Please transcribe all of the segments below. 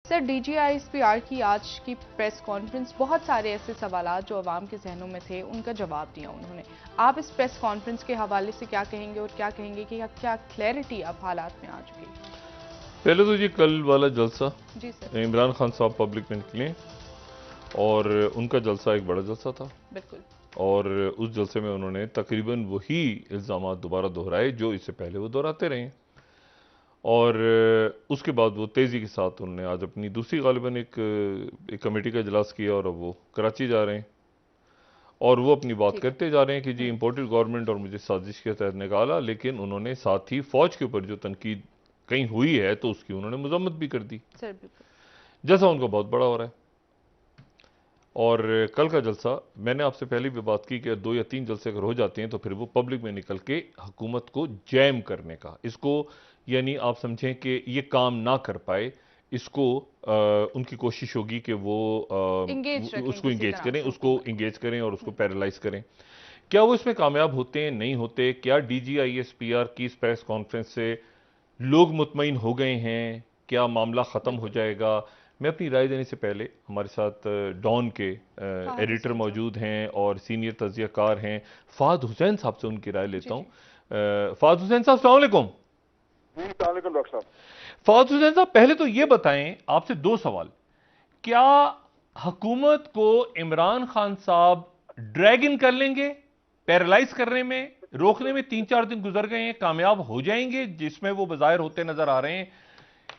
Sir, DG ISPR की आज की प्रेस कॉन्फ्रेंस, बहुत सारे ऐसे सवालात जो अवाम के जहनों में थे उनका जवाब दिया उन्होंने। आप इस प्रेस कॉन्फ्रेंस के हवाले से क्या कहेंगे और क्या कहेंगे कि क्या क्लैरिटी अब हालात में आ चुकी है? पहले तो ये कल वाला जलसा जी सर। इमरान खान साहब पब्लिक में निकले और उनका जलसा एक बड़ा जलसा था। बिल्कुल। और उस जलसे में उन्होंने तकरीबन वही इल्ज़ामात दोबारा दोहराए जो इससे पहले वो दोहराते रहे। और उसके बाद वो तेज़ी के साथ उन्होंने आज अपनी दूसरी गालिबन एक कमेटी का इजलास किया और अब वो कराची जा रहे हैं और वो अपनी बात ठीक है। करते जा रहे हैं कि जी इम्पोर्टेड गवर्नमेंट और मुझे साजिश के तहत निकाला, लेकिन उन्होंने साथ ही फौज के ऊपर जो तनकीद कहीं हुई है तो उसकी उन्होंने मजम्मत भी कर दी, सर बिल्कुल। जैसा उनका बहुत बड़ा हो रहा है। और कल का जलसा मैंने आपसे पहले भी बात की कि 2 या 3 जलसे अगर हो जाते हैं तो फिर वो पब्लिक में निकल के हुकूमत को जैम करने का, इसको यानी आप समझें कि ये काम ना कर पाए, इसको उनकी कोशिश होगी कि वो इंगेज रखें उसको किसी इंगेज तरह करें, से उसको हुकूमत को। इंगेज करें और उसको पैरालाइज करें। क्या वो इसमें कामयाब होते हैं, नहीं होते? क्या डीजीआईएसपीआर की इस प्रेस कॉन्फ्रेंस से लोग मुतमईन हो गए हैं? क्या मामला ख़त्म हो बिल्कुल। जाएगा? मैं अपनी राय देने से पहले हमारे साथ डॉन के फहद एडिटर हुसैन साहब। मौजूद हैं और सीनियर तज्ज़ियाकार हैं फ़ाद हुसैन साहब से उनकी राय जी लेता हूँ। जी। फ़ाद हुसैन साहब, अस्सलाम वालेकुम। जी अस्सलाम वालेकुम डॉक्टर साहब। फ़ाद हुसैन साहब, पहले तो ये बताएं, आपसे 2 सवाल। क्या हुकूमत को इमरान खान साहब ड्रैग इन कर लेंगे, पैरालाइज करने में, रोकने में? 3-4 दिन गुजर गए हैं, कामयाब हो जाएंगे जिसमें वो बाज़ाहिर होते नजर आ रहे हैं,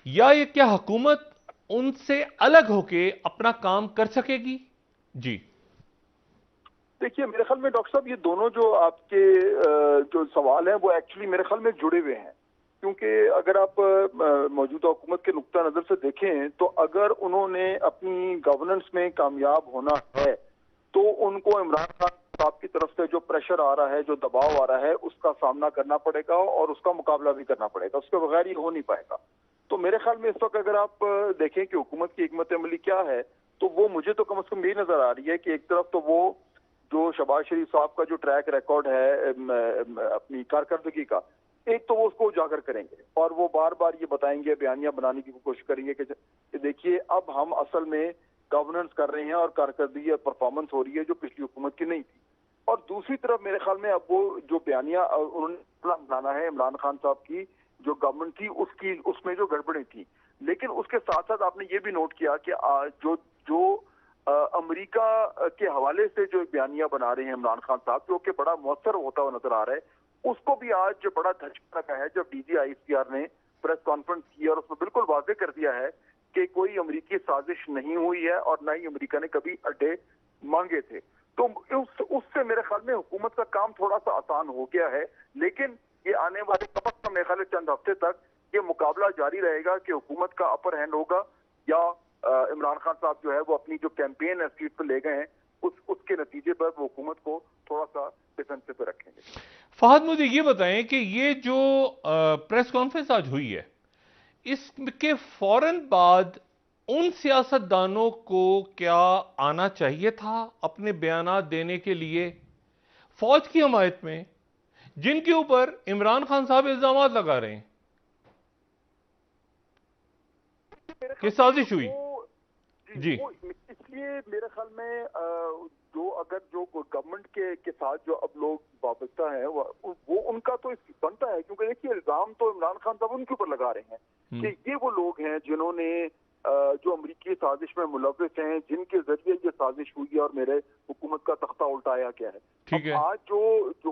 या ये क्या हुकूमत उनसे अलग होके अपना काम कर सकेगी? जी। देखिए मेरे ख्याल में डॉक्टर साहब ये दोनों जो आपके जो सवाल हैं वो एक्चुअली मेरे ख्याल में जुड़े हुए हैं, क्योंकि अगर आप मौजूदा हुकूमत के नुक्ता नजर से देखें तो अगर उन्होंने अपनी गवर्नेंस में कामयाब होना है तो उनको इमरान खान साहब की तरफ से जो प्रेशर आ रहा है, जो दबाव आ रहा है, उसका सामना करना पड़ेगा और उसका मुकाबला भी करना पड़ेगा, उसके बगैर ये हो नहीं पाएगा। तो मेरे ख्याल में इस वक्त अगर आप देखें कि हुकूमत की हिकमत अमली क्या है, तो वो मुझे तो कम से कम यही नजर आ रही है कि एक तरफ तो वो जो शहबाज शरीफ साहब का जो ट्रैक रिकॉर्ड है अपनी कारकर्दगी का, एक तो वो उसको उजागर करेंगे और वो बार बार ये बताएंगे, बयानियां बनाने की कोशिश करेंगे कि देखिए अब हम असल में गवर्नेंस कर रहे हैं और कारकर्दगी परफॉर्मेंस हो रही है जो पिछली हुकूमत की नहीं थी। और दूसरी तरफ मेरे ख्याल में अब वो जो बयानियां उन्होंने बनाना है इमरान खान साहब की जो गवर्नमेंट थी उसकी, उसमें जो गड़बड़ें थी, लेकिन उसके साथ साथ आपने ये भी नोट किया कि जो जो अमेरिका के हवाले से जो बयानियां बना रहे हैं इमरान खान साहब, जो कि बड़ा मौसर होता हुआ नजर आ रहा है, उसको भी आज जो बड़ा धचका लगा है जब डीजीआईएसपीआर ने प्रेस कॉन्फ्रेंस की और उसमें बिल्कुल वाजे कर दिया है कि कोई अमेरिकी साजिश नहीं हुई है और न ही अमेरिका ने कभी अड्डे मांगे थे। तो उससे मेरे ख्याल में हुकूमत का काम थोड़ा सा आसान हो गया है, लेकिन ये आने वाले कम से कम मेरे ख्याल में चंद हफ्ते तक ये मुकाबला जारी रहेगा कि हुकूमत का अपर हैंड होगा या इमरान खान साहब जो है वो अपनी जो कैंपेन है स्ट्रीट पर ले गए हैं उसके नतीजे पर वो हुकूमत को थोड़ा सा डिफेंसिव पे रखेंगे। फहद, मुझे ये बताएं कि ये जो प्रेस कॉन्फ्रेंस आज हुई है, इसके फौरन बाद उन सियासतदानों को क्या आना चाहिए था अपने बयानात देने के लिए फौज की हमायत में, जिनके ऊपर इमरान खान साहब इल्जाम लगा रहे हैं मेरे कि ख्याल में साजिश हुई? वो जी जी। वो इसलिए मेरे ख्याल में जो अगर जो गवर्नमेंट के साथ जो अब लोग वाबस्ता है वो उनका तो बनता है, क्योंकि देखिए इल्जाम तो इमरान खान साहब उनके ऊपर लगा रहे हैं कि ये वो लोग हैं जिन्होंने जो अमरीकी साजिश में मुलविस हैं, जिनके जरिए ये साजिश हुई है और मेरे हुकूमत का तख्ता उल्टाया गया है। ठीक अब है। आज जो जो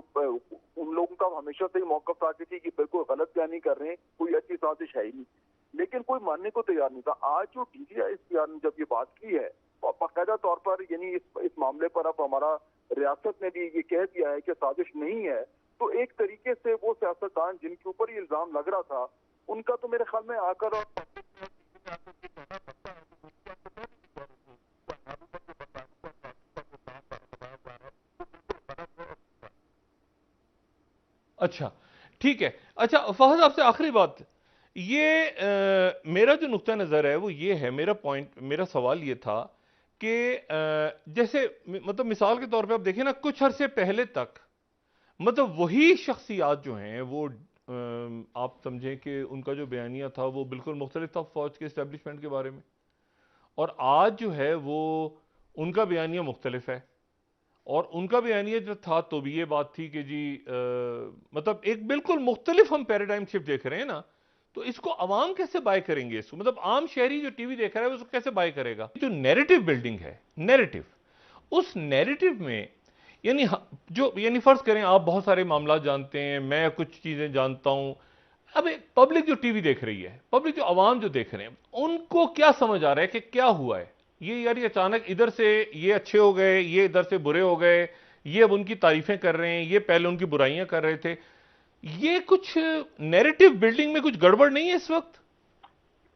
उन लोगों का हमेशा से ही मौकफ था कि ये बिल्कुल गलत बयानी कर रहे हैं, कोई ऐसी साजिश है ही नहीं, लेकिन कोई मानने को तैयार नहीं था। आज जो डीजीआईएसपीआर ने जब ये बात की है और बाकायदा तौर पर यानी इस मामले पर अब हमारा रियासत ने भी ये कह दिया है कि साजिश नहीं है, तो एक तरीके से वो सियासतदान जिनके ऊपर ये इल्जाम लग रहा था उनका तो मेरे ख्याल में आकर और अच्छा, ठीक है। अच्छा फहद, आपसे आखिरी बात, ये मेरा जो नुक्ता नज़र है वो ये है, मेरा पॉइंट, मेरा सवाल ये था कि जैसे मतलब मिसाल के तौर पे आप देखें ना, कुछ अरसे पहले तक मतलब वही शख्सियात जो हैं वो आप समझें कि उनका जो बयानिया था वो बिल्कुल मुख्तलिफ था फौज के इस्टेब्लिशमेंट के बारे में। और आज जो है वो उनका बयानिया मुख्तलिफ है। और उनका बयानिया जो था तो भी ये बात थी कि जी मतलब एक बिल्कुल मुख्तलिफ हम पैराडाइम शिफ्ट देख रहे हैं ना, तो इसको अवाम कैसे बाय करेंगे? इसको मतलब आम शहरी जो टीवी देख रहा है उसको कैसे बाय करेगा? जो नैरेटिव बिल्डिंग है, नैरेटिव, उस नैरेटिव में यानी जो यानी फर्ज करें आप बहुत सारे मामला जानते हैं, मैं कुछ चीजें जानता हूं। अब पब्लिक जो टीवी देख रही है, पब्लिक जो अवाम जो देख रहे हैं, उनको क्या समझ आ रहा है कि क्या हुआ है? ये यार ये अचानक इधर से ये अच्छे हो गए, ये इधर से बुरे हो गए, ये अब उनकी तारीफें कर रहे हैं, ये पहले उनकी बुराइयां कर रहे थे। ये कुछ नैरेटिव बिल्डिंग में कुछ गड़बड़ नहीं है इस वक्त?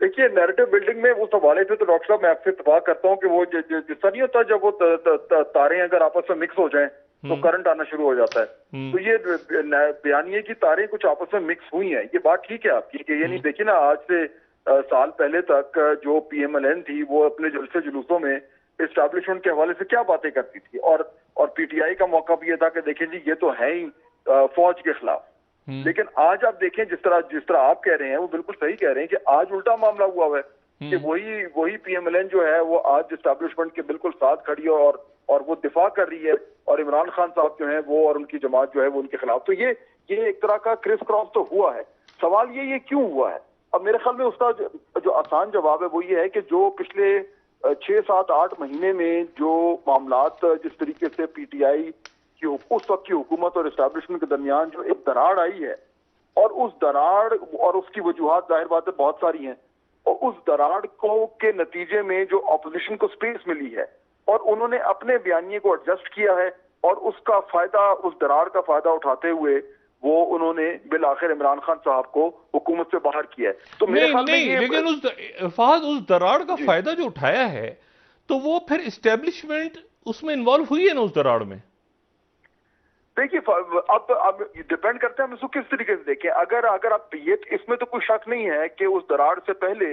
देखिए, नैरेटिव बिल्डिंग में उस हवाले से तो डॉक्टर साहब मैं आपसे इत्तेफाक करता हूँ कि वो जिससा नहीं होता जब वो तारें अगर आपस में मिक्स हो जाएं तो करंट आना शुरू हो जाता है। तो ये बयानिए की तारें कुछ आपस में मिक्स हुई हैं, ये बात ठीक है आपकी कि ये नहीं। देखिए ना, आज से साल पहले तक जो PMLN थी वो अपने जलसे जुलूसों में एस्टैब्लिशमेंट के हवाले से क्या बातें करती थी, और PTI का मौका भी ये था कि देखिए जी ये तो है ही फौज के खिलाफ। लेकिन आज आप देखें जिस तरह आप कह रहे हैं वो बिल्कुल सही कह रहे हैं कि आज उल्टा मामला हुआ है कि वही PMLN जो है वो आज एस्टैब्लिशमेंट के बिल्कुल साथ खड़ी है और वो दिफा कर रही है, और इमरान खान साहब जो है वो और उनकी जमात जो है वो उनके खिलाफ। तो ये एक तरह का क्रिस क्रॉस तो हुआ है। सवाल ये क्यों हुआ है? अब मेरे ख्याल में उसका जो आसान जवाब है वो ये है कि जो पिछले 6, 7, 8 महीने में जो मामलात जिस तरीके से PTI की उस वक्त की हुकूमत और एस्टैब्लिशमेंट के दरमियान जो एक दरार आई है, और उस दरार और उसकी वजूहात जाहिर बात है बहुत सारी हैं, और उस दरार को के नतीजे में जो अपोजिशन को स्पेस मिली है और उन्होंने अपने बयानिए को एडजस्ट किया है, और उसका फायदा, उस दरार का फायदा उठाते हुए वो उन्होंने बिल आखिर इमरान खान साहब को हुकूमत से बाहर किया है। तो मेरे ख्याल में ये लेकिन उस दरार का फायदा जो उठाया है तो वो फिर इस्टेब्लिशमेंट उसमें इन्वॉल्व हुई है ना उस दरार में। देखिए, अब डिपेंड करता है हम इसको किस तरीके से देखें। अगर आप ये, इसमें तो कोई शक नहीं है कि उस दरार से पहले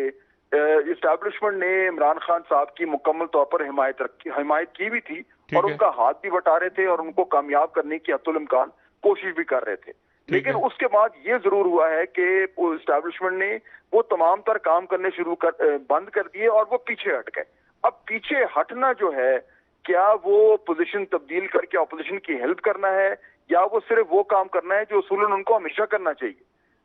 इस्टेब्लिशमेंट ने इमरान खान साहब की मुकम्मल तौर पर हिमायत की भी थी, और उनका हाथ भी बटा रहे थे और उनको कामयाब करने की हत्तुल इम्कान कोशिश भी कर रहे थे। लेकिन उसके बाद ये जरूर हुआ है कि इस्टेब्लिशमेंट ने वो तमाम तर काम करने बंद कर दिए और वो पीछे हट गए। अब पीछे हटना जो है, क्या वो पोजीशन तब्दील करके अपोजिशन की हेल्प करना है, या वो सिर्फ वो काम करना है जो उसूलन उनको हमेशा करना चाहिए?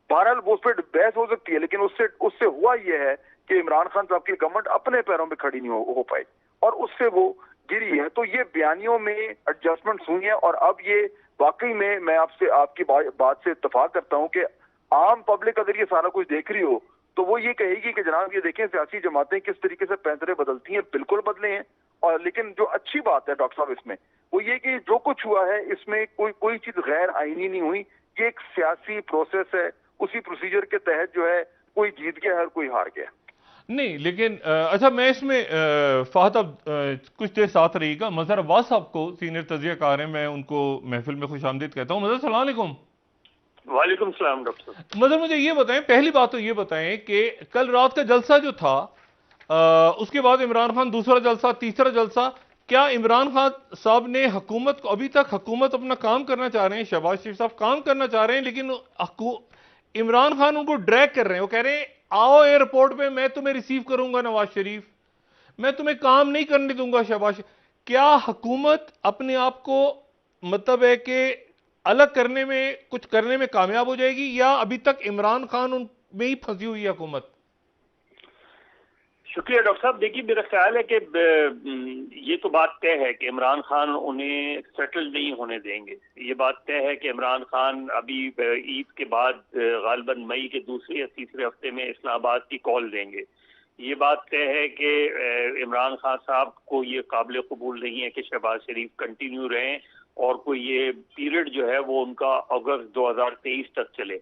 बहरहाल वो उस पर बहस हो सकती है, लेकिन उससे हुआ ये है कि इमरान खान साहब की गवर्नमेंट अपने पैरों पे खड़ी नहीं हो पाई और उससे वो गिरी है। तो ये बयानियों में एडजस्टमेंट्स हुई हैं, और अब ये वाकई में मैं आपकी बात से इत्तेफाक करता हूं कि आम पब्लिक अगर ये सारा कुछ देख रही हो तो वो ये कहेगी कि जनाब ये देखें सियासी जमातें किस तरीके से पैंतरे बदलती हैं, बिल्कुल बदले हैं। और लेकिन जो अच्छी बात है डॉक्टर साहब इसमें वो ये कि जो कुछ हुआ है इसमें कोई चीज गैर आईनी नहीं हुई। ये एक सियासी प्रोसेस है, उसी प्रोसीजर के तहत जो है कोई जीत गया और कोई हार गया नहीं। लेकिन अच्छा, मैं इसमें फाहद अब कुछ देर साथ रहिएगा। मजहर अब्बास साहब को सीनियर तजियाकार हैं, मैं उनको महफिल में खुशामदीद कहता हूँ। मजहर सलाम अलैकुम। वालेकुम सलाम डॉक्टर साहब। मजहर मुझे ये बताएं, पहली बात तो ये बताएं कि कल रात का जलसा जो था, उसके बाद इमरान खान दूसरा जलसा, तीसरा जलसा, क्या इमरान खान साहब ने हुकूमत को, अभी तक हुकूमत अपना काम करना चाह रहे हैं, शहबाज शरीफ साहब काम करना चाह रहे हैं, लेकिन इमरान खान उनको ड्रैग कर रहे हैं। वो कह रहे हैं आओ एयरपोर्ट पे, मैं तुम्हें रिसीव करूंगा नवाज शरीफ, मैं तुम्हें काम नहीं करने दूंगा शहबाज। क्या हुकूमत अपने आप को मतलब है कि अलग करने में, कुछ करने में कामयाब हो जाएगी, या अभी तक इमरान खान उन में ही फंसी हुई है हुकूमत? शुक्रिया डॉक्टर साहब। देखिए, मेरा ख्याल है कि ये तो बात तय है कि इमरान खान उन्हें सेटल नहीं होने देंगे। ये बात तय है कि इमरान खान अभी ईद के बाद गालिबन मई के दूसरे या तीसरे हफ्ते में इस्लामाबाद की कॉल देंगे। ये बात तय है कि इमरान खान साहब को ये काबिल कबूल नहीं है कि शहबाज शरीफ कंटिन्यू रहें और कोई ये पीरियड जो है वो उनका अगस्त 2023 तक चले,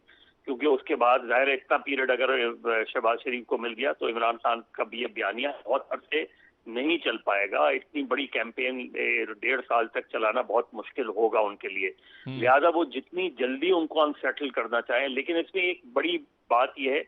क्योंकि उसके बाद जाहिर है इतना पीरियड अगर शहबाज शरीफ को मिल गया तो इमरान खान का भी ये बयानिया बहुत अरसे नहीं चल पाएगा। इतनी बड़ी कैंपेन 1.5 साल तक चलाना बहुत मुश्किल होगा उनके लिए। लिहाजा वो जितनी जल्दी उनको अनसेटल करना चाहें, लेकिन इसमें एक बड़ी बात यह है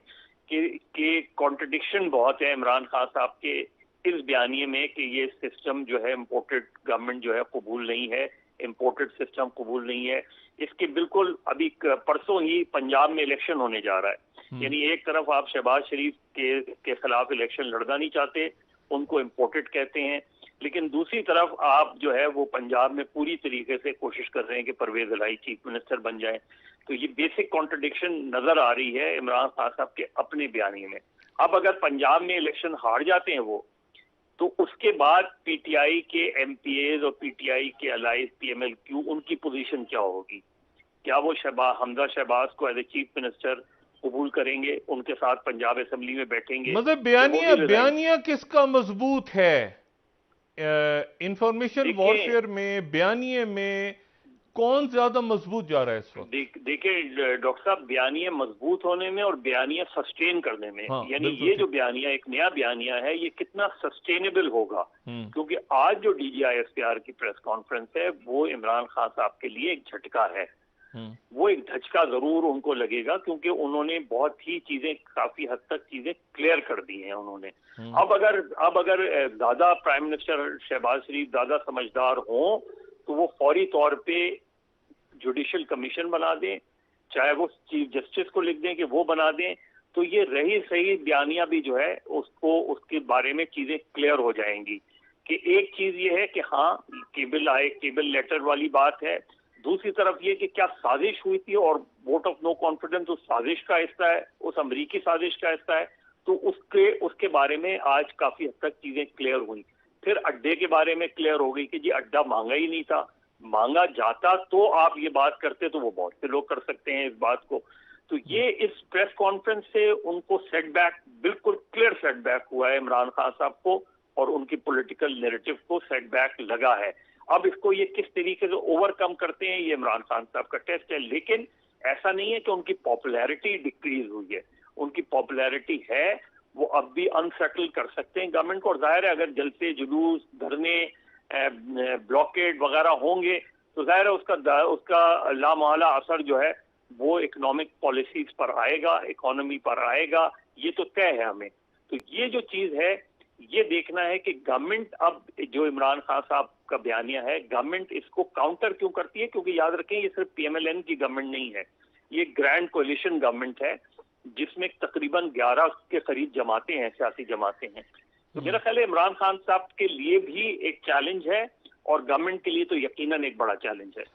कि कॉन्ट्रडिक्शन बहुत है इमरान खान साहब के इस बयानिए में कि ये सिस्टम जो है इम्पोर्टेड गवर्नमेंट जो है कबूल नहीं है, इम्पोर्टेड सिस्टम कबूल नहीं है। इसके बिल्कुल अभी परसों ही पंजाब में इलेक्शन होने जा रहा है, यानी एक तरफ आप शहबाज शरीफ के खिलाफ इलेक्शन लड़ना नहीं चाहते उनको इम्पोर्टेड कहते हैं। लेकिन दूसरी तरफ आप जो है वो पंजाब में पूरी तरीके से कोशिश कर रहे हैं कि परवेज इलाही चीफ मिनिस्टर बन जाए। तो ये बेसिक कॉन्ट्रडिक्शन नजर आ रही है इमरान खान साहब के अपने बयानी में। अब अगर पंजाब में इलेक्शन हार जाते हैं वो, तो उसके बाद पीटीआई के एमपीएज और पीटीआई के अलाइज पीएमएलक्यू उनकी पोजीशन क्या होगी? क्या वो हमजा शहबाज को एज ए चीफ मिनिस्टर कबूल करेंगे, उनके साथ पंजाब असेंबली में बैठेंगे? मतलब बयानिया किसका मजबूत है? इंफॉर्मेशन वॉरफेयर में, बयानिए में कौन ज्यादा मजबूत जा रहा है इस वक्त? देखिए डॉक्टर साहब, बयानिया मजबूत होने में और बयानिया सस्टेन करने में, हाँ, यानी ये जो बयानिया एक नया बयानिया है ये कितना सस्टेनेबल होगा। क्योंकि आज जो डीजीआईएसपीआर की प्रेस कॉन्फ्रेंस है वो इमरान खान साहब के लिए एक झटका है। वो एक धचका जरूर उनको लगेगा, क्योंकि उन्होंने बहुत ही चीजें, काफी हद तक चीजें क्लियर कर दी हैं उन्होंने। अब अगर ज्यादा प्राइम मिनिस्टर शहबाज शरीफ ज्यादा समझदार हों तो वो फौरी तौर पे जुडिशियल कमीशन बना दें, चाहे वो चीफ जस्टिस को लिख दें कि वो बना दें, तो ये रही सही बयानिया भी जो है उसको, उसके बारे में चीजें क्लियर हो जाएंगी। कि एक चीज ये है कि हाँ केबल लेटर वाली बात है, दूसरी तरफ ये कि क्या साजिश हुई थी और वोट ऑफ नो कॉन्फिडेंस उस साजिश का हिस्सा है, उस अमरीकी साजिश का हिस्सा है, तो उसके बारे में आज काफी हद तक चीजें क्लियर हुई। फिर अड्डे के बारे में क्लियर हो गई कि जी अड्डा मांगा ही नहीं था, मांगा जाता तो आप ये बात करते तो वो बहुत से लोग कर सकते हैं इस बात को। तो ये इस प्रेस कॉन्फ्रेंस से उनको सेटबैक, बिल्कुल क्लियर सेटबैक हुआ है इमरान खान साहब को, और उनकी पॉलिटिकल नैरेटिव को सेटबैक लगा है। अब इसको ये किस तरीके से ओवरकम करते हैं ये इमरान खान साहब का टेस्ट है। लेकिन ऐसा नहीं है कि उनकी पॉपुलैरिटी डिक्रीज हुई है, उनकी पॉपुलैरिटी है, वो अब भी अनसेटल कर सकते हैं गवर्नमेंट को। और जाहिर है अगर जलसे जुलूस, धरने, ब्लॉकेड वगैरह होंगे तो जाहिर है उसका लामहला असर जो है वो इकोनॉमिक पॉलिसीज पर आएगा, इकोनॉमी पर आएगा, ये तो तय है हमें। तो ये जो चीज है ये देखना है कि गवर्नमेंट, अब जो इमरान खान साहब का बयानिया है, गवर्नमेंट इसको काउंटर क्यों करती है? क्योंकि याद रखें ये सिर्फ पीएमएलएन की गवर्नमेंट नहीं है, ये ग्रैंड कोalition गवर्नमेंट है जिसमें तकरीबन 11 के करीब जमातें हैं, सियासी जमातें हैं। तो मेरा ख्याल है इमरान खान साहब के लिए भी एक चैलेंज है और गवर्नमेंट के लिए तो यकीनन एक बड़ा चैलेंज है।